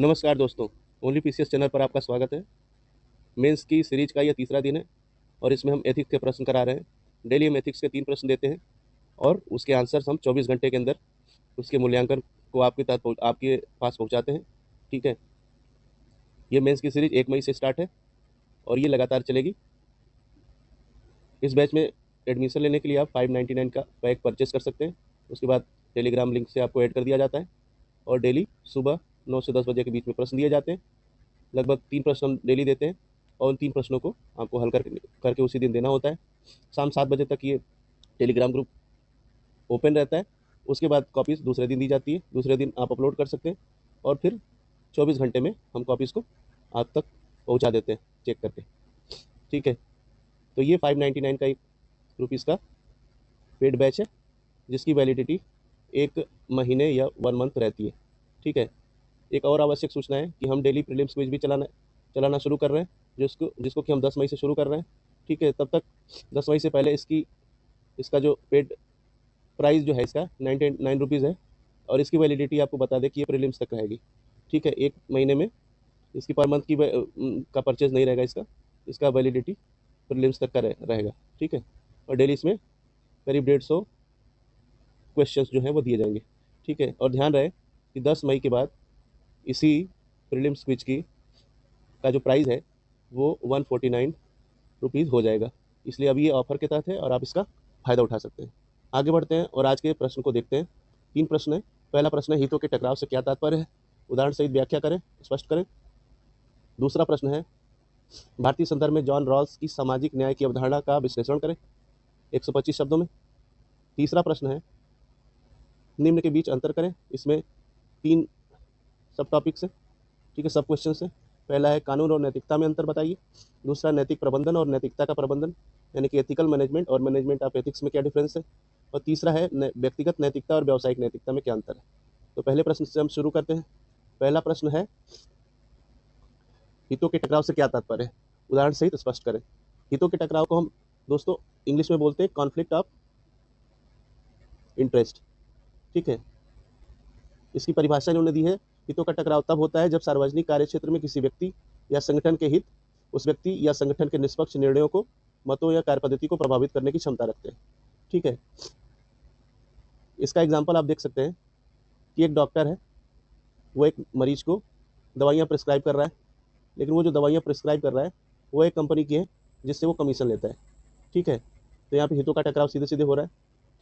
नमस्कार दोस्तों, only PCS channel पर आपका स्वागत है। मेंस की सीरीज का यह तीसरा दिन है और इसमें हम एथिक्स के प्रश्न करा रहे हैं। डेली हम एथिक्स के 3 प्रश्न देते हैं और उसके आंसर्स हम 24 घंटे के अंदर उसके मूल्यांकन को आपके पास पहुंचाते हैं। ठीक है, ये मेंस की सीरीज 1 मई से स्टार्ट है और ये लगातार चलेगी। इस बैच में एडमिशन लेने के लिए आप 599 का पैक परचेस कर सकते हैं। उसके बाद टेलीग्राम लिंक से आपको ऐड कर दिया जाता है और डेली सुबह 9 से 10 बजे के बीच में प्रश्न दिए जाते हैं। लगभग 3 प्रश्न हम डेली देते हैं और उन 3 प्रश्नों को आपको हल करके उसी दिन देना होता है। शाम 7 बजे तक ये टेलीग्राम ग्रुप ओपन रहता है। उसके बाद कॉपीज़ दूसरे दिन दी जाती है, दूसरे दिन आप अपलोड कर सकते हैं और फिर 24 घंटे में हम कॉपीज़ को आप तक पहुंचा देते हैं चेक करके। ठीक है, तो ये 599 का ₹1 का पेड बैच है जिसकी वैलिडिटी 1 महीने या 1 मंथ रहती है। ठीक है, एक और आवश्यक सूचना है कि हम डेली प्रीलिम्स क्विज भी चलाना शुरू कर रहे हैं, जिसको कि हम 10 मई से शुरू कर रहे हैं। ठीक है, तब तक 10 मई से पहले इसका जो पेड प्राइस जो है इसका 99 है और इसकी वैलिडिटी आपको बता दें कि ये प्रीलिम्स तक रहेगी। ठीक है, 1 महीने में इसकी पर मंथ का परचेज नहीं रहेगा इसका वैलिडिटी प्रीलिम्स तक का रहेगा। ठीक है, और डेली इसमें करीब 150 क्वेश्चंस जो हैं वो दिए जाएंगे। ठीक है, और ध्यान रहे कि 10 मई के बाद इसी प्रीलिम्स क्विज का जो प्राइस है वो 149 हो जाएगा। इसलिए अभी ये ऑफर के तहत है और आप इसका फ़ायदा उठा सकते हैं। आगे बढ़ते हैं और आज के प्रश्न को देखते हैं। 3 प्रश्न हैं। पहला प्रश्न है, हितों के टकराव से क्या तात्पर्य है? उदाहरण सहित व्याख्या करें, स्पष्ट करें। दूसरा प्रश्न है, भारतीय संदर्भ में जॉन रॉल्स की सामाजिक न्याय की अवधारणा का विश्लेषण करें 125 शब्दों में। तीसरा प्रश्न है, निम्न के बीच अंतर करें। इसमें 3 सब टॉपिक्स हैं। ठीक है, सब क्वेश्चन है। पहला है, कानून और नैतिकता में अंतर बताइए। दूसरा, नैतिक प्रबंधन और नैतिकता का प्रबंधन यानी कि एथिकल मैनेजमेंट और मैनेजमेंट ऑफ एथिक्स में क्या डिफरेंस है। और तीसरा है, व्यक्तिगत नैतिकता और व्यावसायिक नैतिकता में क्या अंतर है। तो पहले प्रश्न से हम शुरू करते हैं। पहला प्रश्न है, हितों के टकराव से क्या तात्पर्य है? उदाहरण सहित स्पष्ट करें। हितों के टकराव को हम दोस्तों इंग्लिश में बोलते हैं कॉन्फ्लिक्ट ऑफ इंटरेस्ट। ठीक है, इसकी परिभाषा इन्होंने दी है, हितों का टकराव तब होता है जब सार्वजनिक कार्यक्षेत्र में किसी व्यक्ति या संगठन के हित उस व्यक्ति या संगठन के निष्पक्ष निर्णयों को, मतों या कार्यपद्धति को प्रभावित करने की क्षमता रखते हैं। ठीक है, इसका एग्जाम्पल आप देख सकते हैं कि एक डॉक्टर है, वो एक मरीज को दवाइयाँ प्रिस्क्राइब कर रहा है, लेकिन वो जो दवाइयाँ प्रिस्क्राइब कर रहा है वो एक कंपनी की है जिससे वो कमीशन लेता है। ठीक है, तो यहाँ पे हितों का टकराव सीधे सीधे हो रहा है।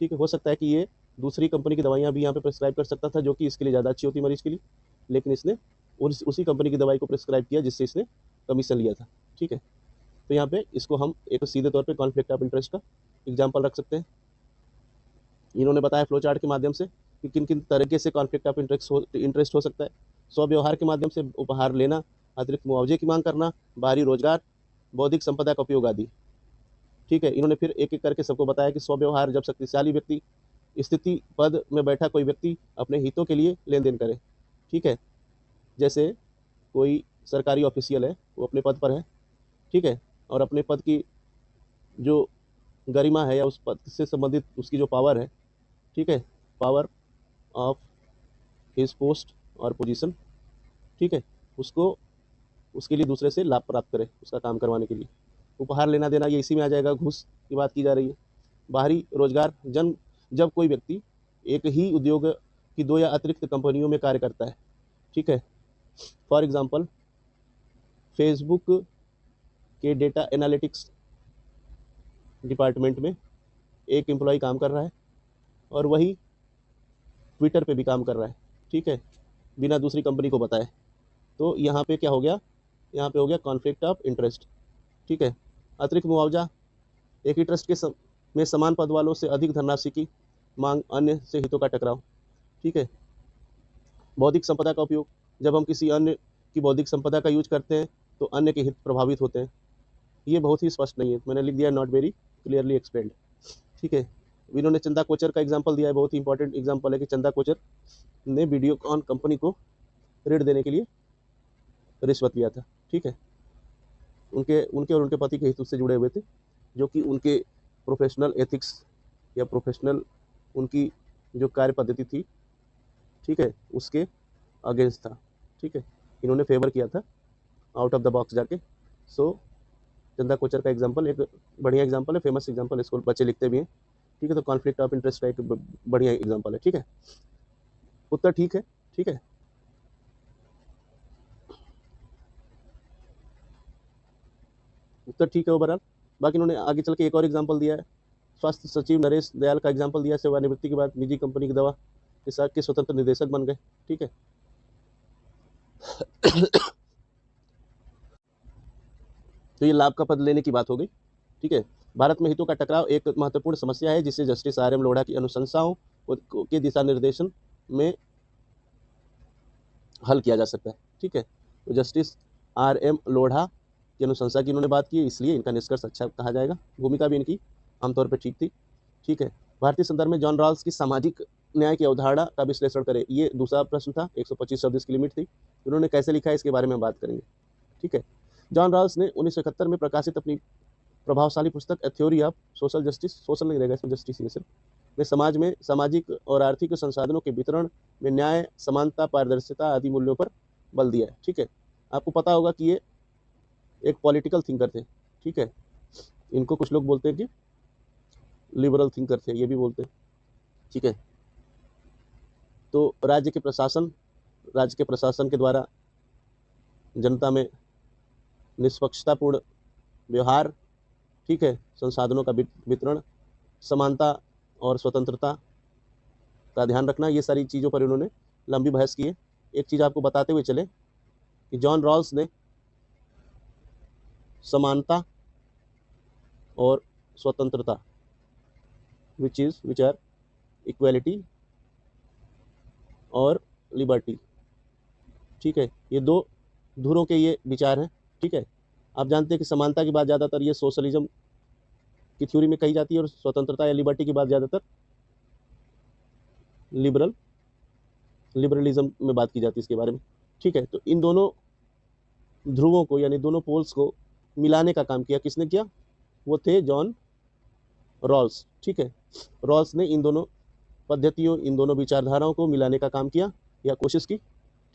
ठीक है, हो सकता है कि ये दूसरी कंपनी की दवाइयाँ भी यहाँ पे प्रिस्क्राइब कर सकता था जो कि इसके लिए ज़्यादा अच्छी होती मरीज के लिए, लेकिन इसने उसी कंपनी की दवाई को प्रिस्क्राइब किया जिससे इसने कमीशन लिया था। ठीक है, तो यहाँ पे इसको हम एक सीधे तौर पे कॉन्फ्लिक्ट ऑफ इंटरेस्ट का एग्जाम्पल रख सकते हैं। इन्होंने बताया फ्लो चार्ट के माध्यम से कि किन किन तरीके से कॉन्फ्लिक्ट ऑफ इंटरेस्ट हो सकता है। स्वव्यवहार के माध्यम से उपहार लेना, अतिरिक्त मुआवजे की मांग करना, बाहरी रोजगार, बौद्धिक संपदा का उपयोग आदि। ठीक है, इन्होंने फिर एक एक करके सबको बताया कि स्वव्यवहार जब शक्तिशाली व्यक्ति, स्थिति पद में बैठा कोई व्यक्ति अपने हितों के लिए लेन देन करे। ठीक है, जैसे कोई सरकारी ऑफिशियल है, वो अपने पद पर है। ठीक है, और अपने पद की जो गरिमा है या उस पद से संबंधित उसकी जो पावर है, ठीक है, पावर ऑफ हिज पोस्ट और पोजीशन, ठीक है, उसको उसके लिए दूसरे से लाभ प्राप्त करे उसका काम करवाने के लिए। उपहार लेना देना ये इसी में आ जाएगा, घूस की बात की जा रही है। बाहरी रोजगार, जब कोई व्यक्ति एक ही उद्योग की 2 या अतिरिक्त कंपनियों में कार्य करता है। ठीक है, फॉर एग्जांपल फेसबुक के डेटा एनालिटिक्स डिपार्टमेंट में एक एम्प्लॉय काम कर रहा है और वही ट्विटर पे भी काम कर रहा है। ठीक है, बिना दूसरी कंपनी को बताए। तो यहाँ पे क्या हो गया, यहाँ पे हो गया कॉन्फ्लिक्ट ऑफ इंटरेस्ट। ठीक है, अतिरिक्त मुआवजा, एक ही ट्रस्ट में समान पद वालों से अधिक धनराशि की मांग, अन्य से हितों का टकराव। ठीक है, बौद्धिक संपदा का उपयोग, जब हम किसी अन्य की बौद्धिक संपदा का यूज करते हैं तो अन्य के हित प्रभावित होते हैं। ये बहुत ही स्पष्ट नहीं है, मैंने लिख दिया नॉट वेरी क्लियरली एक्सप्लेन्ड। ठीक है, इन्होंने चंदा कोचर का एग्जाम्पल दिया है, बहुत ही इंपॉर्टेंट एग्जाम्पल है कि चंदा कोचर ने वीडियोकॉन कंपनी को ऋण देने के लिए रिश्वत लिया था। ठीक है, उनके उनके और उनके पति के हित उससे जुड़े हुए थे, जो कि उनके प्रोफेशनल एथिक्स या प्रोफेशनल उनकी जो कार्य पद्धति थी, ठीक है, उसके अगेंस्ट था। ठीक है, इन्होंने फेवर किया था आउट ऑफ द बॉक्स जाके। सो चंदा कोचर का एग्जाम्पल एक बढ़िया एग्जाम्पल है, फेमस एग्जाम्पल है, इसको बच्चे लिखते भी हैं। ठीक है, तो कॉन्फ्लिक्ट ऑफ इंटरेस्ट का एक बढ़िया एग्जाम्पल है। ठीक है, उत्तर ठीक है। ठीक है, उत्तर ठीक है ओवरऑल। बाकी इन्होंने आगे चल के एक और एग्जाम्पल दिया है, स्वास्थ्य सचिव नरेश दयाल का एग्जाम्पल दिया है, सेवानिवृत्ति के बाद निजी कंपनी की दवा के साथ के स्वतंत्र निदेशक बन गए। ठीक है, तो ये लाभ का पद लेने की बात हो गई। ठीक है, भारत में हितों का टकराव एक महत्वपूर्ण समस्या है जिसे जस्टिस आर एम लोढ़ा की अनुशंसाओं के दिशा निर्देशन में हल किया जा सकता है। ठीक है, तो जस्टिस आर एम लोढ़ा की अनुशंसा की इन्होंने बात की, इसलिए इनका निष्कर्ष अच्छा कहा जाएगा। भूमिका भी इनकी आमतौर पर ठीक थी। ठीक है, भारतीय संदर्भ में जॉन रॉल्स की सामाजिक न्याय की अवधारणा का विश्लेषण करें, ये दूसरा प्रश्न था। 125 शब्द इसकी लिमिट थी। उन्होंने कैसे लिखा है इसके बारे में बात करेंगे। ठीक है, जॉन रॉल्स ने 1971 में प्रकाशित अपनी प्रभावशाली पुस्तक ए theory of social justice, social नहीं रहेगा इसमें, जस्टिस ही सिर्फ, में समाज में सामाजिक और आर्थिक संसाधनों के वितरण में न्याय, समानता, पारदर्शिता आदि मूल्यों पर बल दिया है। ठीक है, आपको पता होगा कि ये एक पॉलिटिकल थिंकर थे। ठीक है, इनको कुछ लोग बोलते हैं कि लिबरल थिंकर थे, ये भी बोलते हैं। ठीक है, तो राज्य के प्रशासन के द्वारा जनता में निष्पक्षतापूर्ण व्यवहार, ठीक है, संसाधनों का वितरण, समानता और स्वतंत्रता का ध्यान रखना, ये सारी चीज़ों पर इन्होंने लंबी बहस की है। एक चीज़ आपको बताते हुए चले कि जॉन रॉल्स ने समानता और स्वतंत्रता, विच आर इक्वालिटी और लिबर्टी, ठीक है, ये दो धुरों के ये विचार हैं। ठीक है, आप जानते हैं कि समानता की बात ज़्यादातर ये सोशलिज्म की थ्योरी में कही जाती है और स्वतंत्रता या लिबर्टी की बात ज़्यादातर लिबरलिज्म में बात की जाती है इसके बारे में। ठीक है, तो इन दोनों ध्रुवों को यानी दोनों पोल्स को मिलाने का काम किया, किसने किया? वो थे जॉन रॉल्स। ठीक है, रॉल्स ने इन दोनों पद्धतियों, इन दोनों विचारधाराओं को मिलाने का काम किया या कोशिश की।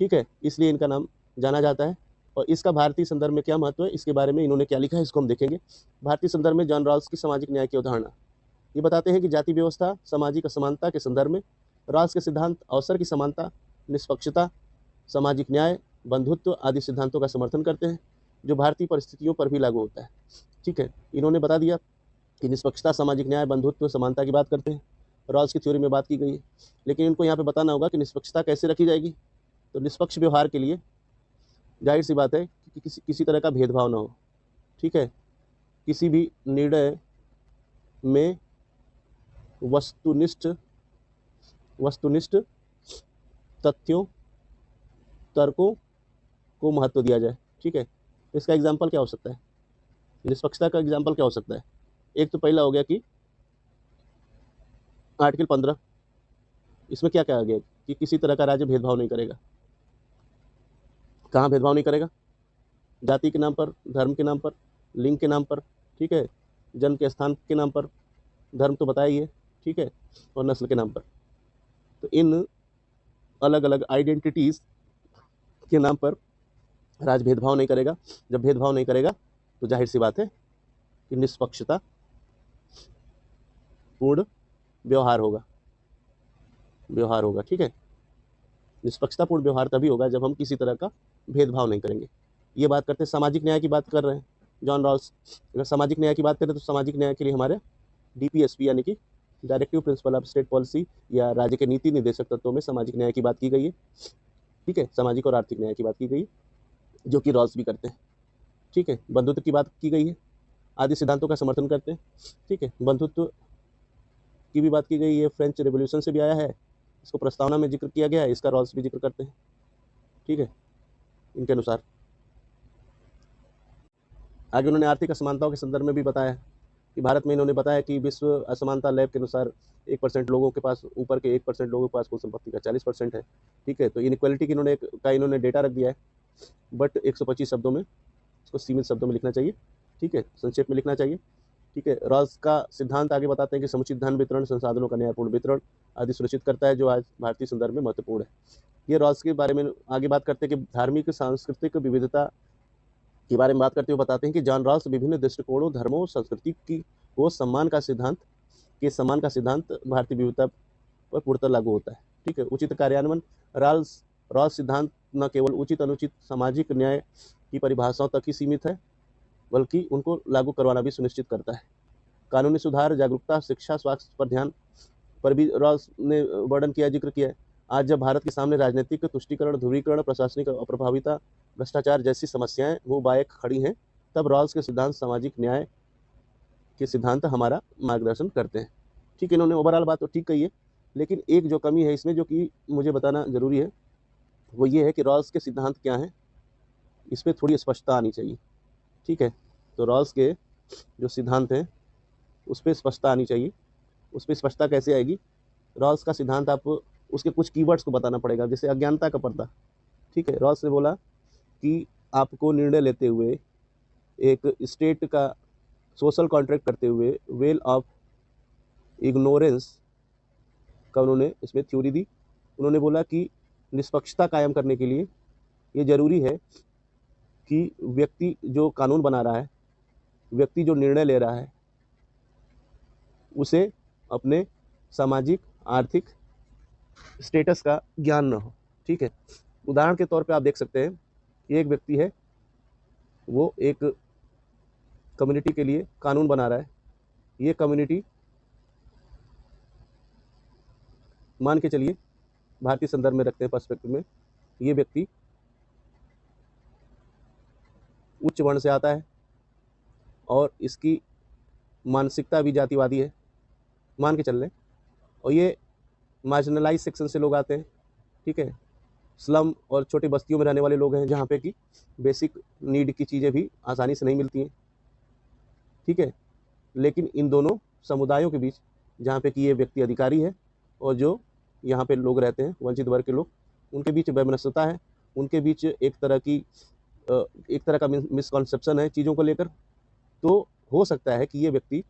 ठीक है, इसलिए इनका नाम जाना जाता है। और इसका भारतीय संदर्भ में क्या महत्व है, इसके बारे में इन्होंने क्या लिखा है, इसको हम देखेंगे। भारतीय संदर्भ में जॉन रॉल्स की सामाजिक न्याय की अवधारणा, ये बताते हैं कि जाति व्यवस्था, सामाजिक असमानता के संदर्भ में रॉल्स के सिद्धांत अवसर की समानता, निष्पक्षता, सामाजिक न्याय, बंधुत्व आदि सिद्धांतों का समर्थन करते हैं, जो भारतीय परिस्थितियों पर भी लागू होता है। ठीक है, इन्होंने बता दिया कि निष्पक्षता, सामाजिक न्याय, बंधुत्व, समानता की बात करते हैं, रॉल्स की थ्योरी में बात की गई है। लेकिन इनको यहाँ पे बताना होगा कि निष्पक्षता कैसे रखी जाएगी। तो निष्पक्ष व्यवहार के लिए जाहिर सी बात है कि किसी तरह का भेदभाव ना हो। ठीक है, किसी भी निर्णय में वस्तुनिष्ठ तथ्यों, तर्कों को महत्व दिया जाए। ठीक है, इसका एग्जाम्पल क्या हो सकता है, निष्पक्षता का एग्जाम्पल क्या हो सकता है? एक तो पहला हो गया कि आर्टिकल 15, इसमें क्या कहा गया कि किसी तरह का राज्य भेदभाव नहीं करेगा। कहाँ भेदभाव नहीं करेगा? जाति के नाम पर, धर्म के नाम पर, लिंग के नाम पर, ठीक है, जन्म के स्थान के नाम पर, धर्म तो बताया ही है, ठीक है, और नस्ल के नाम पर। तो इन अलग अलग आइडेंटिटीज के नाम पर राज्य भेदभाव नहीं करेगा। जब भेदभाव नहीं करेगा तो जाहिर सी बात है कि निष्पक्षता पूर्ण व्यवहार होगा। ठीक है, निष्पक्षतापूर्ण व्यवहार तभी होगा जब हम किसी तरह का भेदभाव नहीं करेंगे। ये बात करते हैं, सामाजिक न्याय की बात कर रहे हैं जॉन रॉल्स। अगर सामाजिक न्याय की बात करें तो सामाजिक न्याय के लिए हमारे DPSP यानी कि directive principle of state policy या राज्य के नीति निर्देशक तत्वों में सामाजिक न्याय की बात की गई है। ठीक है, सामाजिक और आर्थिक न्याय की बात की गई है, जो कि रॉल्स भी करते हैं। ठीक है, बंधुत्व की बात की गई है, आदि सिद्धांतों का समर्थन करते हैं। ठीक है, बंधुत्व की भी बात की गई है, फ्रेंच रेवोल्यूशन से भी आया है, इसको प्रस्तावना में जिक्र किया गया है, इसका रॉल्स भी जिक्र करते हैं। ठीक है, इनके अनुसार आगे उन्होंने आर्थिक असमानताओं के संदर्भ में भी बताया कि भारत में इन्होंने बताया कि विश्व असमानता लैब के अनुसार 1% लोगों के पास, ऊपर के 1% लोगों के पास कुल संपत्ति का 40% है। ठीक है, तो इनइक्वालिटी की इन्होंने डेटा रख दिया है, बट 125 शब्दों में, इसको सीमित शब्दों में लिखना चाहिए। ठीक है, संक्षेप में लिखना चाहिए। ठीक है, रॉल्स का सिद्धांत आगे बताते हैं कि समुचित धन वितरण, संसाधनों का न्यायपूर्ण वितरण आदि सुनिश्चित करता है, जो आज भारतीय संदर्भ में महत्वपूर्ण है। ये रॉल्स के बारे में आगे बात करते हैं कि धार्मिक सांस्कृतिक विविधता के बारे में बात करते हुए बताते हैं कि जॉन रॉल्स विभिन्न दृष्टिकोणों, धर्मों, संस्कृति की को सम्मान का सिद्धांत भारतीय विविधता पर पूर्णतः लागू होता है। ठीक है, उचित कार्यान्वयन। रॉल्स रॉल्स सिद्धांत न केवल उचित अनुचित सामाजिक न्याय की परिभाषाओं तक ही सीमित है, बल्कि उनको लागू करवाना भी सुनिश्चित करता है। कानूनी सुधार, जागरूकता, शिक्षा, स्वास्थ्य पर ध्यान पर भी रॉल्स ने वर्णन किया, जिक्र किया है। आज जब भारत के सामने राजनीतिक तुष्टीकरण, ध्रुवीकरण, प्रशासनिक अप्रभाविता, भ्रष्टाचार जैसी समस्याएं वो बाएक खड़ी हैं, तब रॉल्स के सिद्धांत सामाजिक न्याय के सिद्धांत हमारा मार्गदर्शन करते हैं। ठीक है, इन्होंने ओवरऑल बात तो ठीक कही है, लेकिन एक जो कमी है इसमें जो कि मुझे बताना जरूरी है वो ये है कि रॉल्स के सिद्धांत क्या हैं, इस पर थोड़ी स्पष्टता आनी चाहिए। ठीक है, तो रॉल्स के जो सिद्धांत हैं उस पर स्पष्टता आनी चाहिए। उस पर स्पष्टता कैसे आएगी? रॉल्स का सिद्धांत आप उसके कुछ कीवर्ड्स को बताना पड़ेगा, जैसे अज्ञानता का पर्दा। ठीक है, रॉल्स ने बोला कि आपको निर्णय लेते हुए एक स्टेट का सोशल कॉन्ट्रैक्ट करते हुए वेल ऑफ इग्नोरेंस का उन्होंने इसमें थ्योरी दी। उन्होंने बोला कि निष्पक्षता कायम करने के लिए ये जरूरी है कि व्यक्ति जो कानून बना रहा है, व्यक्ति जो निर्णय ले रहा है, उसे अपने सामाजिक आर्थिक स्टेटस का ज्ञान न हो। ठीक है, उदाहरण के तौर पे आप देख सकते हैं कि एक व्यक्ति है, वो एक कम्युनिटी के लिए कानून बना रहा है। ये कम्युनिटी, मान के चलिए भारतीय संदर्भ में रखते हैं पर्सपेक्टिव में, ये व्यक्ति उच्च वर्ण से आता है और इसकी मानसिकता भी जातिवादी है, मान के चल रहे हैं, और ये मार्जिनलाइज सेक्शन से लोग आते हैं। ठीक है, स्लम और छोटी बस्तियों में रहने वाले लोग हैं, जहाँ पे कि बेसिक नीड की चीज़ें भी आसानी से नहीं मिलती हैं। ठीक है, लेकिन इन दोनों समुदायों के बीच, जहाँ पे कि ये व्यक्ति अधिकारी है और जो यहाँ पे लोग रहते हैं वंचित वर्ग के लोग, उनके बीच वैमनस्यता है, उनके बीच एक तरह का मिसकॉन्सेप्शन है चीज़ों को लेकर। तो हो सकता है कि ये व्यक्ति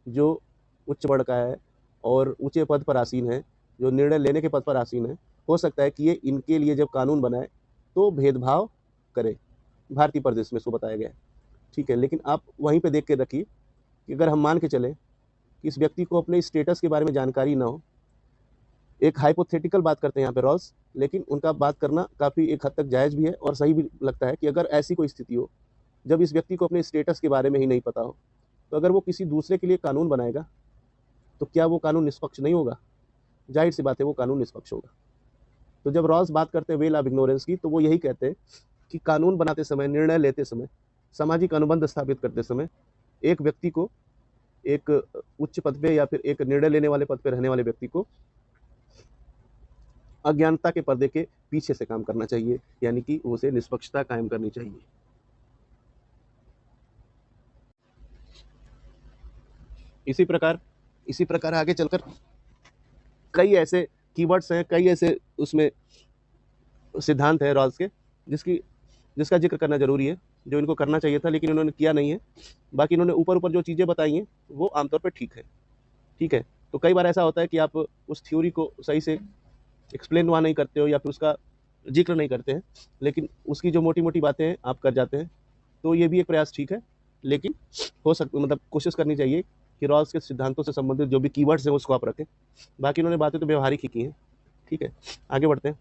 जो उच्च वर्ण का है और ऊंचे पद पर आसीन है, जो निर्णय लेने के पद पर आसीन है, हो सकता है कि ये इनके लिए जब कानून बनाए तो भेदभाव करे। भारतीय परिदृश्य में इसको बताया गया है। ठीक है, लेकिन आप वहीं पे देख के रखिए कि अगर हम मान के चलें कि इस व्यक्ति को अपने स्टेटस के बारे में जानकारी ना हो, एक हाइपोथेटिकल बात करते हैं यहाँ पे रॉल्स, लेकिन उनका बात करना काफ़ी एक हद तक जायज़ भी है और सही भी लगता है कि अगर ऐसी कोई स्थिति हो जब इस व्यक्ति को अपने स्टेटस के बारे में ही नहीं पता हो, तो अगर वो किसी दूसरे के लिए कानून बनाएगा तो क्या वो कानून निष्पक्ष नहीं होगा? जाहिर सी बात है वो कानून निष्पक्ष होगा। तो जब रॉल्स बात करते हैं वेल ऑफ इग्नोरेंस की, तो वो यही कहते हैं कि कानून बनाते समय, निर्णय लेते समय, सामाजिक अनुबंध स्थापित करते समय एक व्यक्ति को, एक उच्च पद पे या फिर एक निर्णय लेने वाले पद पे रहने वाले व्यक्ति को अज्ञानता के पर्दे के पीछे से काम करना चाहिए, यानी कि उसे निष्पक्षता कायम करनी चाहिए। इसी प्रकार आगे चलकर कई ऐसे कीवर्ड्स हैं, कई ऐसे उसमें सिद्धांत हैं रॉल्स के जिसका जिक्र करना जरूरी है, जो इनको करना चाहिए था लेकिन उन्होंने किया नहीं है। बाकी इन्होंने ऊपर ऊपर जो चीज़ें बताई हैं वो आमतौर पर ठीक है। ठीक है, तो कई बार ऐसा होता है कि आप उस थ्योरी को सही से एक्सप्लेन वहाँ नहीं करते हो या फिर उसका जिक्र नहीं करते हैं, लेकिन उसकी जो मोटी मोटी बातें हैं आप कर जाते हैं। तो ये भी एक प्रयास ठीक है, लेकिन कोशिश करनी चाहिए कि रॉल्स के सिद्धांतों से संबंधित जो भी कीवर्ड्स हैं उसको आप रखें। बाकी इन्होंने बातें तो व्यवहारिक ही की हैं। ठीक है, आगे बढ़ते हैं।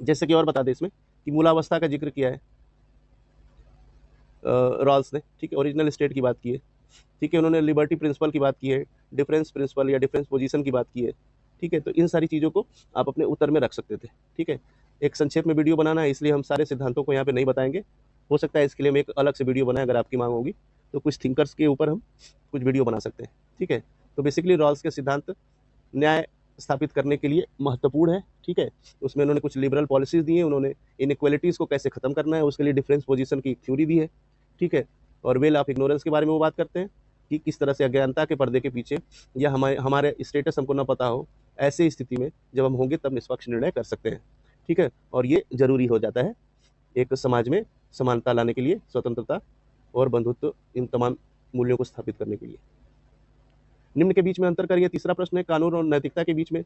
जैसे कि और बता दें इसमें कि मूलावस्था का जिक्र किया है रॉल्स ने। ठीक है, ओरिजिनल स्टेट की बात की है। ठीक है, उन्होंने लिबर्टी प्रिंसिपल की बात की है, डिफरेंस प्रिंसिपल या डिफरेंस पोजीशन की बात की है। ठीक है, तो इन सारी चीज़ों को आप अपने उत्तर में रख सकते थे। ठीक है, एक संक्षेप में वीडियो बनाना है, इसलिए हम सारे सिद्धांतों को यहाँ पे नहीं बताएंगे। हो सकता है इसके लिए हम एक अलग से वीडियो बनाएं, अगर आपकी मांग होगी तो कुछ थिंकर्स के ऊपर हम कुछ वीडियो बना सकते हैं। ठीक है, तो बेसिकली रॉल्स के सिद्धांत न्याय स्थापित करने के लिए महत्वपूर्ण है। ठीक है, उसमें उन्होंने कुछ लिबरल पॉलिसीज दी हैं, उन्होंने इनइक्वालिटीज़ को कैसे खत्म करना है उसके लिए डिफरेंस पोजीशन की थ्योरी दी है। ठीक है, और वेल ऑफ इग्नोरेंस के बारे में वो बात करते हैं कि किस तरह से अज्ञानता के पर्दे के पीछे या हमारे स्टेटस हमको न पता हो, ऐसे स्थिति में जब हम होंगे तब निष्पक्ष निर्णय कर सकते हैं। ठीक है, और ये जरूरी हो जाता है एक समाज में समानता लाने के लिए, स्वतंत्रता और बंधुत्व, इन तमाम मूल्यों को स्थापित करने के लिए। निम्न के बीच में अंतर करिए। तीसरा प्रश्न है कानून और नैतिकता के बीच में,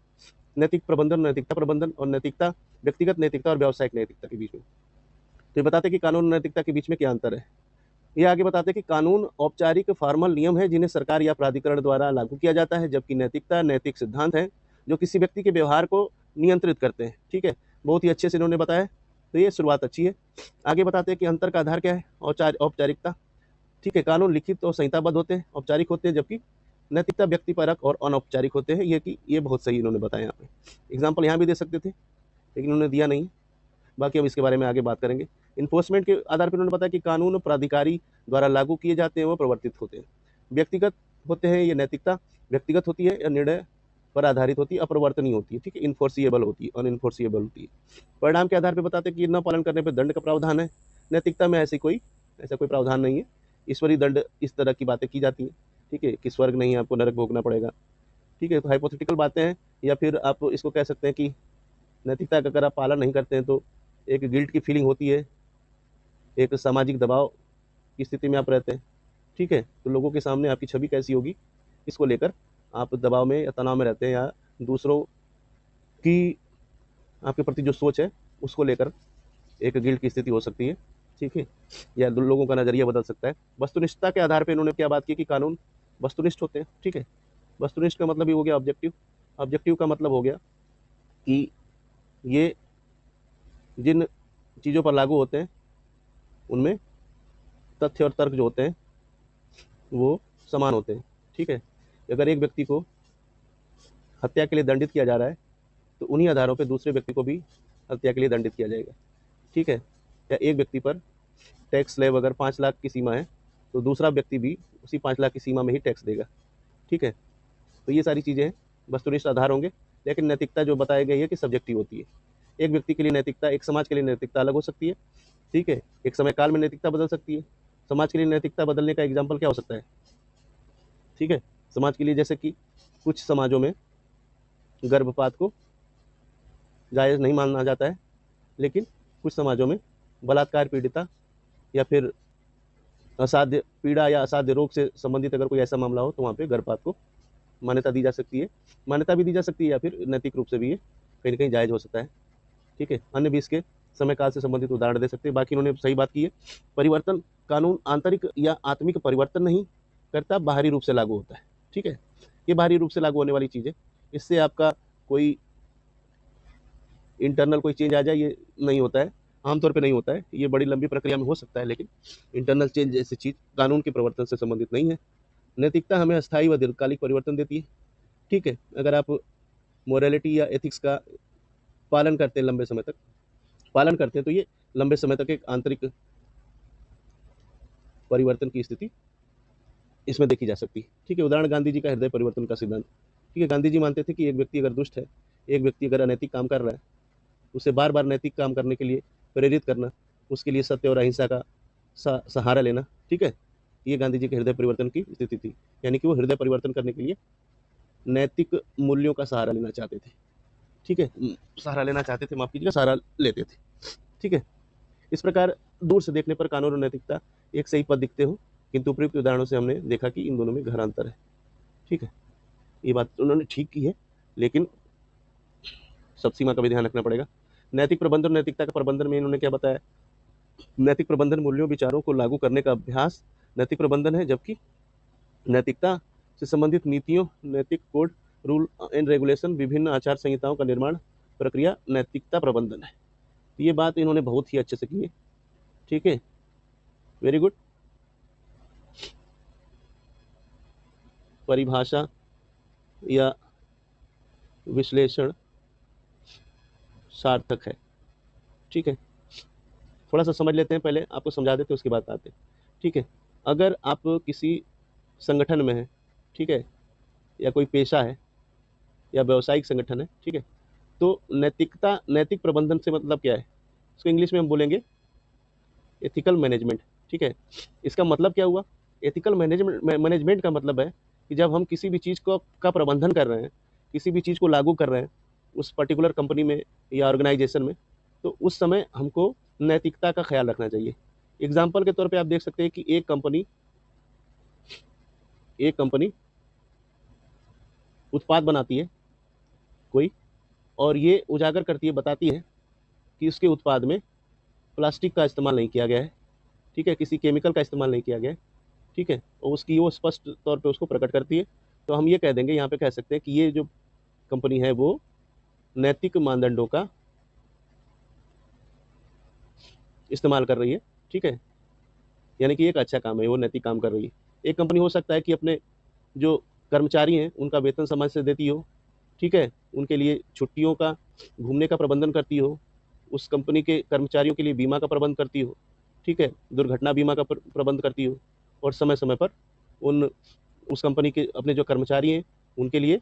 नैतिक प्रबंधन, नैतिकता प्रबंधन और नैतिकता, व्यक्तिगत नैतिकता और व्यावसायिक नैतिकता के बीच में। तो ये बताते हैं कि कानून और नैतिकता के बीच में क्या अंतर है। ये आगे बताते हैं कि कानून औपचारिक फॉर्मल नियम है जिन्हें सरकार या प्राधिकरण द्वारा लागू किया जाता है, जबकि नैतिकता नैतिक सिद्धांत है जो किसी व्यक्ति के व्यवहार को नियंत्रित करते हैं। ठीक है, बहुत ही अच्छे से इन्होंने बताया, तो ये शुरुआत अच्छी है। आगे बताते हैं कि अंतर का आधार क्या है। औपचारिकता, ठीक है, कानून लिखित और संहिताबद्ध होते हैं, औपचारिक होते हैं, जबकि नैतिकता व्यक्तिपरक और अनौपचारिक होते हैं। ये बहुत सही इन्होंने बताया। यहाँ पे एग्जाम्पल यहाँ भी दे सकते थे लेकिन इन्होंने दिया नहीं। बाकी हम इसके बारे में आगे बात करेंगे। इन्फोर्समेंट के आधार पर उन्होंने बताया कि कानून प्राधिकारी द्वारा लागू किए जाते हैं, वो प्रवर्तित होते हैं। व्यक्तिगत होते हैं, ये नैतिकता व्यक्तिगत होती है या निर्णय पर आधारित होती है, अप्रवर्तनीय होती है। ठीक है, इन्फोर्सिएबल होती है, अनइन्फोर्सिएबल होती है। परिणाम के आधार पर बताते हैं कि न पालन करने पर दंड का प्रावधान है। नैतिकता में ऐसा कोई प्रावधान नहीं है। ईश्वरीय दंड इस तरह की बातें की जाती हैं, ठीक है, कि स्वर्ग नहीं, आपको नरक भोगना पड़ेगा। ठीक है, तो हाइपोथेटिकल बातें हैं, या फिर आप इसको कह सकते हैं कि नैतिकता का अगर आप पालन नहीं करते हैं तो एक गिल्ट की फीलिंग होती है, एक सामाजिक दबाव की स्थिति में आप रहते हैं। ठीक है, तो लोगों के सामने आपकी छवि कैसी होगी, इसको लेकर आप दबाव में या तनाव में रहते हैं, या दूसरों की आपके प्रति जो सोच है उसको लेकर एक गिल्ट की स्थिति हो सकती है। ठीक है, या लोगों का नज़रिया बदल सकता है। वस्तुनिष्ठता के आधार पर इन्होंने क्या बात की कि कानून वस्तुनिष्ठ होते हैं। ठीक है, वस्तुनिष्ठ का मतलब ये हो गया ऑब्जेक्टिव। ऑब्जेक्टिव का मतलब हो गया कि ये जिन चीज़ों पर लागू होते हैं उनमें तथ्य और तर्क जो होते हैं वो समान होते हैं। ठीक है, अगर एक व्यक्ति को हत्या के लिए दंडित किया जा रहा है तो उन्हीं आधारों पे दूसरे व्यक्ति को भी हत्या के लिए दंडित किया जाएगा। ठीक है, या एक व्यक्ति पर टैक्स स्लैब अगर 5 लाख की सीमा है तो दूसरा व्यक्ति भी उसी 5 लाख की सीमा में ही टैक्स देगा। ठीक है, तो ये सारी चीज़ें वस्तुनिष्ठ आधार होंगे। लेकिन नैतिकता जो बताई गई है कि सब्जेक्टिव होती है। एक व्यक्ति के लिए नैतिकता, एक समाज के लिए नैतिकता अलग हो सकती है। ठीक है, एक समय काल में नैतिकता बदल सकती है। समाज के लिए नैतिकता बदलने का एग्जाम्पल क्या हो सकता है। ठीक है, समाज के लिए जैसे कि कुछ समाजों में गर्भपात को जायज़ नहीं माना जाता है, लेकिन कुछ समाजों में बलात्कार पीड़िता या फिर असाध्य पीड़ा या असाध्य रोग से संबंधित अगर कोई ऐसा मामला हो तो वहाँ पे गर्भपात को मान्यता दी जा सकती है। मान्यता भी दी जा सकती है या फिर नैतिक रूप से भी ये कहीं न कहीं जायज़ हो सकता है। ठीक है, अन्य भी इसके समय काल से संबंधित उदाहरण दे सकते हैं। बाकी उन्होंने सही बात की है। परिवर्तन, कानून आंतरिक या आत्मिक परिवर्तन नहीं करता, बाहरी रूप से लागू होता है। ठीक है, ये बाहरी रूप से लागू होने वाली चीज़ है। इससे आपका कोई इंटरनल कोई चेंज आ जाए ये नहीं होता है, आमतौर पे नहीं होता है। ये बड़ी लंबी प्रक्रिया में हो सकता है, लेकिन इंटरनल चेंज जैसी चीज़ कानून के प्रवर्तन से संबंधित नहीं है। नैतिकता हमें अस्थायी व दीर्घकालिक परिवर्तन देती है। ठीक है, अगर आप मोरालिटी या एथिक्स का पालन करते हैं, लंबे समय तक पालन करते हैं, तो ये लंबे समय तक एक आंतरिक परिवर्तन की स्थिति इसमें देखी जा सकती है। ठीक है, उदाहरण गांधी जी का हृदय परिवर्तन का सिद्धांत। ठीक है, गांधी जी मानते थे कि एक व्यक्ति अगर दुष्ट है, एक व्यक्ति अगर अनैतिक काम कर रहा है, उसे बार बार नैतिक काम करने के लिए प्रेरित करना, उसके लिए सत्य और अहिंसा का सहारा लेना। ठीक है, ये गांधी जी के हृदय परिवर्तन की स्थिति थी। यानी कि वो हृदय परिवर्तन करने के लिए नैतिक मूल्यों का सहारा लेना चाहते थे। ठीक है, सहारा लेना चाहते थे, माफ कीजिएगा, सहारा लेते थे। ठीक है, इस प्रकार दूर से देखने पर कानून और नैतिकता एक सही पद दिखते हो, किंतु उपयुक्त उदाहरणों से हमने देखा कि इन दोनों में गहरा अंतर है। ठीक है, ये बात उन्होंने ठीक की है, लेकिन सब सीमा का भी ध्यान रखना पड़ेगा। नैतिक प्रबंधन और नैतिकता का प्रबंधन में इन्होंने क्या बताया। नैतिक प्रबंधन मूल्यों विचारों को लागू करने का अभ्यास नैतिक प्रबंधन है, जबकि नैतिकता से संबंधित नीतियों, नैतिक कोड, रूल एंड रेगुलेशन, विभिन्न आचार संहिताओं का निर्माण प्रक्रिया नैतिकता प्रबंधन है। ये बात इन्होंने बहुत ही अच्छे से की है। ठीक है, वेरी गुड। परिभाषा या विश्लेषण सार्थक है। ठीक है, थोड़ा सा समझ लेते हैं, पहले आपको समझा देते हैं, उसके बाद आते हैं। ठीक है, अगर आप किसी संगठन में हैं, ठीक है, या कोई पेशा है या व्यावसायिक संगठन है, ठीक है, तो नैतिकता, नैतिक प्रबंधन से मतलब क्या है, इसको इंग्लिश में हम बोलेंगे एथिकल मैनेजमेंट। ठीक है, इसका मतलब क्या हुआ। एथिकल मैनेजमेंट का मतलब है कि जब हम किसी भी चीज़ को का प्रबंधन कर रहे हैं, किसी भी चीज़ को लागू कर रहे हैं उस पर्टिकुलर कंपनी में या ऑर्गेनाइजेशन में, तो उस समय हमको नैतिकता का ख्याल रखना चाहिए। एग्जाम्पल के तौर पे आप देख सकते हैं कि एक कंपनी उत्पाद बनाती है कोई, और ये उजागर करती है, बताती है कि उसके उत्पाद में प्लास्टिक का इस्तेमाल नहीं किया गया है, ठीक है, किसी केमिकल का इस्तेमाल नहीं किया गया है, ठीक है, और उसकी वो स्पष्ट तौर पे उसको प्रकट करती है। तो हम ये कह देंगे, यहाँ पे कह सकते हैं कि ये जो कंपनी है वो नैतिक मानदंडों का इस्तेमाल कर रही है, ठीक है, यानी कि एक अच्छा काम है, वो नैतिक काम कर रही है। एक कंपनी हो सकता है कि अपने जो कर्मचारी हैं उनका वेतन समय से देती हो, ठीक है, उनके लिए छुट्टियों का, घूमने का प्रबंधन करती हो, उस कंपनी के कर्मचारियों के लिए बीमा का प्रबंध करती हो, ठीक है, दुर्घटना बीमा का प्रबंध करती हो, और समय समय पर उन उस कंपनी के अपने जो कर्मचारी हैं उनके लिए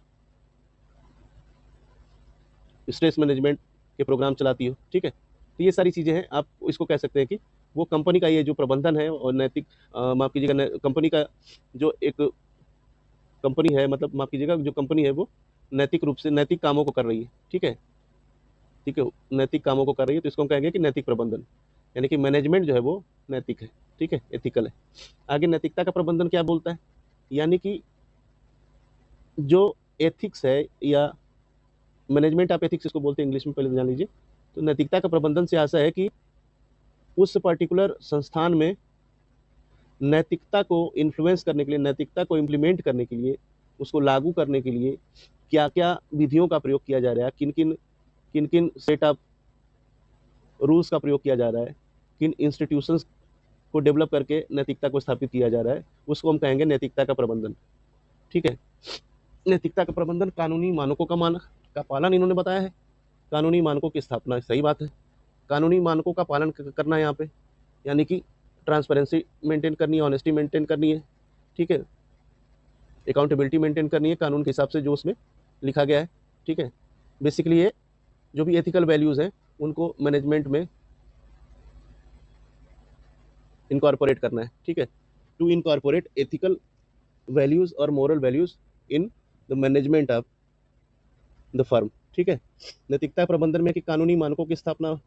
स्ट्रेस मैनेजमेंट के प्रोग्राम चलाती हो, ठीक है। तो ये सारी चीज़ें हैं, आप इसको कह सकते हैं कि वो कंपनी का ये जो प्रबंधन है और नैतिक, माफ़ कीजिएगा, कंपनी का जो एक कंपनी है, मतलब माफ़ कीजिएगा, जो कंपनी है वो नैतिक रूप से नैतिक कामों को कर रही है, ठीक है, ठीक है, नैतिक कामों को कर रही है, तो इसको हम कहेंगे कि नैतिक प्रबंधन, यानी कि मैनेजमेंट जो है वो नैतिक है, ठीक है, एथिकल है। आगे नैतिकता का प्रबंधन क्या बोलता है, यानी कि जो एथिक्स है, या मैनेजमेंट ऑफ एथिक्स इसको बोलते हैं इंग्लिश में, पहले तो जान लीजिए। तो नैतिकता का प्रबंधन से आशा है कि उस पर्टिकुलर संस्थान में नैतिकता को इन्फ्लुएंस करने के लिए, नैतिकता को इम्प्लीमेंट करने के लिए, उसको लागू करने के लिए क्या क्या विधियों का प्रयोग किया जा रहा है, किन किन सेट ऑफ रूल्स का प्रयोग किया जा रहा है, किन इंस्टीट्यूशंस को डेवलप करके नैतिकता को स्थापित किया जा रहा है, उसको हम कहेंगे नैतिकता का प्रबंधन, ठीक है। नैतिकता का प्रबंधन कानूनी मानकों का पालन इन्होंने बताया है, कानूनी मानकों की स्थापना, सही बात है, कानूनी मानकों का पालन करना है यहाँ पे, यानी कि ट्रांसपेरेंसी मेंटेन करनी है, ऑनेस्टी मेंटेन करनी है, ठीक है, अकाउंटेबिलिटी मेंटेन करनी है कानून के हिसाब से जो उसमें लिखा गया है, ठीक है। बेसिकली ये जो भी एथिकल वैल्यूज़ हैं उनको मैनेजमेंट में इनकॉर्पोरेट करना है, ठीक है, टू इनकॉर्पोरेट एथिकल वैल्यूज़ और moral values in the management of the firm, ठीक है। नैतिकता प्रबंधन में कि कानूनी मानकों की स्थापना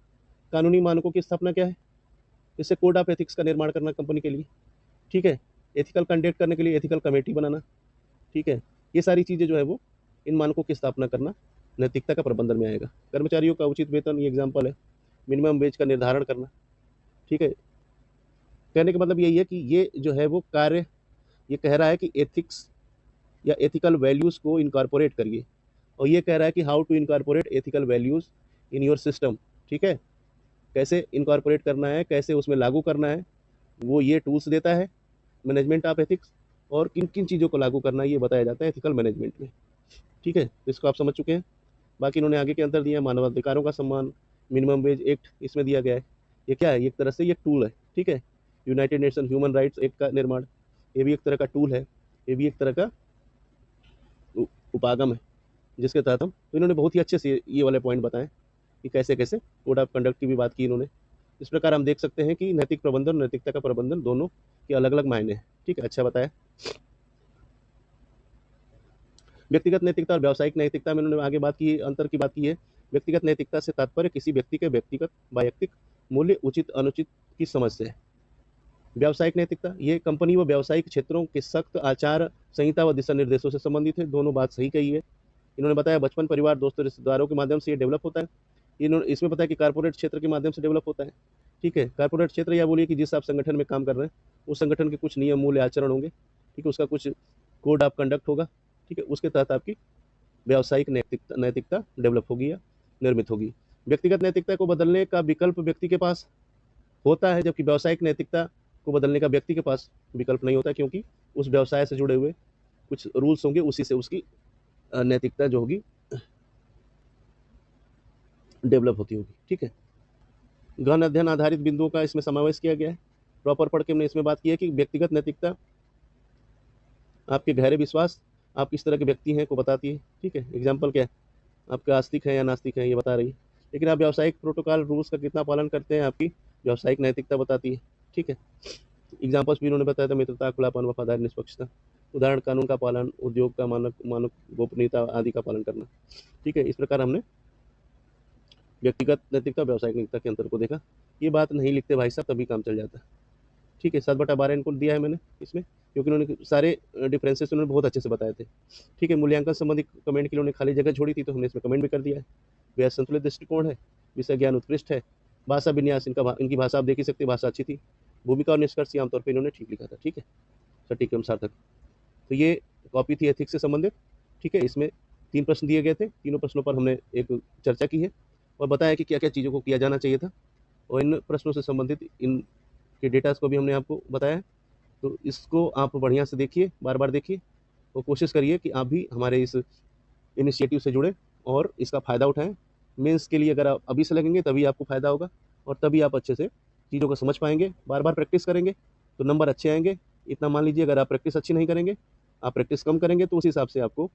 क्या है, इससे कोड ऑफ एथिक्स का निर्माण करना कंपनी के लिए, ठीक है, एथिकल कंडक्ट करने के लिए एथिकल कमेटी बनाना, ठीक है, ये सारी चीज़ें जो है वो इन मानकों की स्थापना करना नैतिकता का प्रबंधन में आएगा। कर्मचारियों का उचित वेतन, ये एग्जाम्पल है, मिनिमम वेज का निर्धारण करना, ठीक है। कहने का मतलब यही है कि ये जो है वो कार्य, ये कह रहा है कि एथिक्स या एथिकल वैल्यूज़ को इनकॉर्पोरेट करिए, और ये कह रहा है कि how to incorporate ethical values in your system, ठीक है, कैसे इनकॉर्पोरेट करना है, कैसे उसमें लागू करना है, वो ये टूल्स देता है मैनेजमेंट ऑफ एथिक्स, और किन किन चीज़ों को लागू करना है ये बताया जाता है एथिकल मैनेजमेंट में, ठीक है। तो इसको आप समझ चुके हैं। बाकी इन्होंने आगे के अंतर दिए, मानवाधिकारों का सम्मान, मिनिमम वेज एक्ट इसमें दिया गया है, ये क्या है, एक तरह से ये टूल है, ठीक है, United nation human rights act का निर्माण, ये भी एक तरह का टूल है, ये भी एक तरह का उपागम है जिसके तहत हम, तो इन्होंने बहुत ही अच्छे से ये वाले पॉइंट बताएं कि कैसे कैसे कोड ऑफ कंडक्ट की भी बात की इन्होंने। इस प्रकार हम देख सकते हैं कि नैतिक प्रबंधन और नैतिकता का प्रबंधन दोनों के अलग अलग मायने हैं, ठीक है, अच्छा बताया। व्यक्तिगत नैतिकता और व्यावसायिक नैतिकता में उन्होंने आगे बात की, अंतर की बात की है। व्यक्तिगत नैतिकता से तात्पर्य किसी व्यक्ति के व्यक्तिगत वैयक्तिक मूल्य उचित अनुचित की समझ से है। व्यावसायिक नैतिकता ये कंपनी व व्यावसायिक क्षेत्रों के सख्त आचार संहिता व दिशा निर्देशों से संबंधित है, दोनों बात सही कही है। इन्होंने बताया बचपन, परिवार, दोस्तों, रिश्तेदारों के माध्यम से ये डेवलप होता है। इन्होंने इसमें बताया कि कारपोरेट क्षेत्र के माध्यम से डेवलप होता है, ठीक है। कारपोरेट क्षेत्र या बोलिए कि जिस आप संगठन में काम कर रहे हैं उस संगठन के कुछ नियम, मूल्य, आचरण होंगे, ठीक है, उसका कुछ कोड ऑफ कंडक्ट होगा, ठीक है, उसके तहत आपकी व्यावसायिक नैतिकता डेवलप होगी या निर्मित होगी। व्यक्तिगत नैतिकता को बदलने का विकल्प व्यक्ति के पास होता है, जबकि व्यावसायिक नैतिकता को बदलने का व्यक्ति के पास विकल्प नहीं होता, क्योंकि उस व्यवसाय से जुड़े हुए कुछ रूल्स होंगे, उसी से उसकी नैतिकता जो होगी डेवलप होती होगी, ठीक है। गहन अध्ययन आधारित बिंदुओं का इसमें समावेश किया गया है। प्रॉपर पढ़ के हमने इसमें बात की है कि व्यक्तिगत नैतिकता आपके गहरे विश्वास, आप किस तरह के व्यक्ति हैं को बताती है, ठीक है। एग्जाम्पल क्या है, आपके आस्तिक हैं या नास्तिक हैं ये बता रही है। लेकिन आप व्यावसायिक प्रोटोकॉल रूल्स का कितना पालन करते हैं आपकी व्यावसायिक नैतिकता बताती है, ठीक है। एग्जाम्पल्स भी उन्होंने बताया था, मित्रता, खुलापन, वफादारी, निष्पक्षता, उदाहरण कानून का पालन, उद्योग का मानक मानक गोपनीयता आदि का पालन करना, ठीक है। इस प्रकार हमने व्यक्तिगत नैतिकता, व्यावसायिक नैतिकता के अंतर को देखा। ये बात नहीं लिखते भाई साहब तभी काम चल जाता है। ठीक है, 7/12 इनको दिया है मैंने इसमें, क्योंकि उन्होंने सारे डिफरेंसेस उन्होंने बहुत अच्छे से बताए थे। ठीक है, मूल्यांकन संबंधी कमेंट के लिए उन्होंने खाली जगह छोड़ी थी, तो हमने इसमें कमेंट भी कर दिया है। वह संतुलित दृष्टिकोण है, विषय ज्ञान उत्कृष्ट है, भाषा विन्यास इनकी भाषा आप देख ही सकते हैं, भाषा अच्छी थी। भूमिका और निष्कर्ष आमतौर पर इन्होंने ठीक लिखा था। ठीक है, सटीक एवं सार्थक। तो ये कॉपी थी एथिक्स से संबंधित। ठीक है, इसमें 3 प्रश्न दिए गए थे, तीनों प्रश्नों पर हमने एक चर्चा की है और बताया कि क्या क्या चीज़ों को किया जाना चाहिए था, और इन प्रश्नों से संबंधित इन के डेटास को भी हमने आपको बताया है। तो इसको आप बढ़िया से देखिए, बार बार देखिए, और कोशिश करिए कि आप भी हमारे इस इनिशिएटिव से जुड़ें और इसका फ़ायदा उठाएं। मेंस के लिए अगर आप अभी से लगेंगे तभी आपको फ़ायदा होगा, और तभी आप अच्छे से चीज़ों को समझ पाएंगे। बार बार प्रैक्टिस करेंगे तो नंबर अच्छे आएंगे। इतना मान लीजिए, अगर आप प्रैक्टिस अच्छी नहीं करेंगे, आप प्रैक्टिस कम करेंगे, तो उस हिसाब से आपको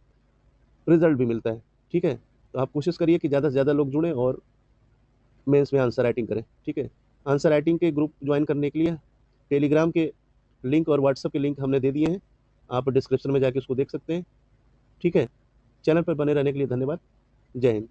रिजल्ट भी मिलता है। ठीक है, तो आप कोशिश करिए कि ज़्यादा से ज़्यादा लोग जुड़ें और मेंस में आंसर राइटिंग करें। ठीक है, आंसर राइटिंग के ग्रुप ज्वाइन करने के लिए टेलीग्राम के लिंक और व्हाट्सएप के लिंक हमने दे दिए हैं, आप डिस्क्रिप्शन में जाके उसको देख सकते हैं। ठीक है, चैनल पर बने रहने के लिए धन्यवाद। जय हिंद।